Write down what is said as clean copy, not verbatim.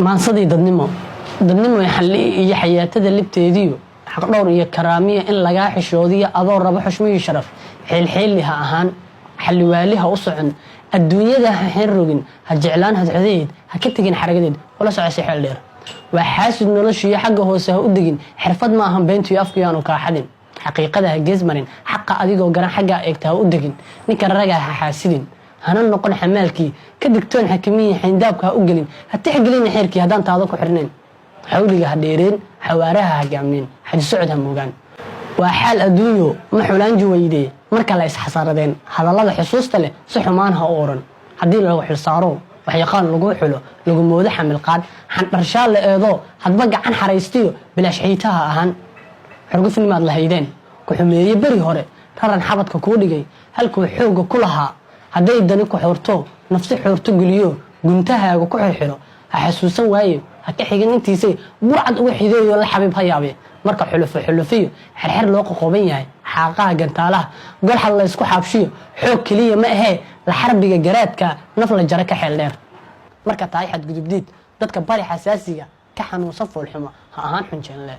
maansadii dadnimo iyo xayaatada libteediyo xaq dhowr iyo karaamiya in laga xishoodiyo adoo rabo xushmiyo sharaf xilxiliha ahaan xalliwaaliha u socon adduunyada ha xirrogin ha jeclaan hadxadeed ha ka tagin xaragadeed wala socosay xeel dheer waa xaasid noloshiyo xagga hoose ha u degin xirfad ma ahan beentiyo afkiyaanu ka xadin xaqiiqada ha geesmarin xaqa adigoo garan xagga eegta ha u degin ninka raga ha xaasidin hana noqon xamaalkii ka digtoon xakimiyi xindaabka ha u gelin ha tixgelin xeerkii haddaan taado ku xirnayn xawliga ha dheereen xawaaraha ha gaamneen xadi socod ha moogaan waa xaal adduunyo ma xulaanji weydee marka la isxasaaradeen hadallada xusuusta leh si xumaan ha u oran haddii lagu xilsaaro waxyaqaan lagu xulo lagu moodo xamil qaad xandharshaa la eedo hadba gacan xaraystiyo bilaash xiitaha ahaan xurgufnimaad lahaydeen ku xumeeye beri hore raran xabadka kuu dhigay halkuu xooga ku lahaa hadday dani ku xurto nafsi xurto geliyo guntahaaga ku xirxiro ha xasuusan waaye ha ka xigin intiisay burcad uga xideeyo la xabiib ha yaabe marka xulufiyo xirxir loo qoqoban yahay xaaqaha gantaalaha golxad la isku xaabshiyo xoog keliya ma ahee la xarbiga garaadka naf la jara ka xeel dheer marka tahay xadgudubdiid dadka bari xasaasiga ka xanuunsan foolxumo ha ahaan xunjeenle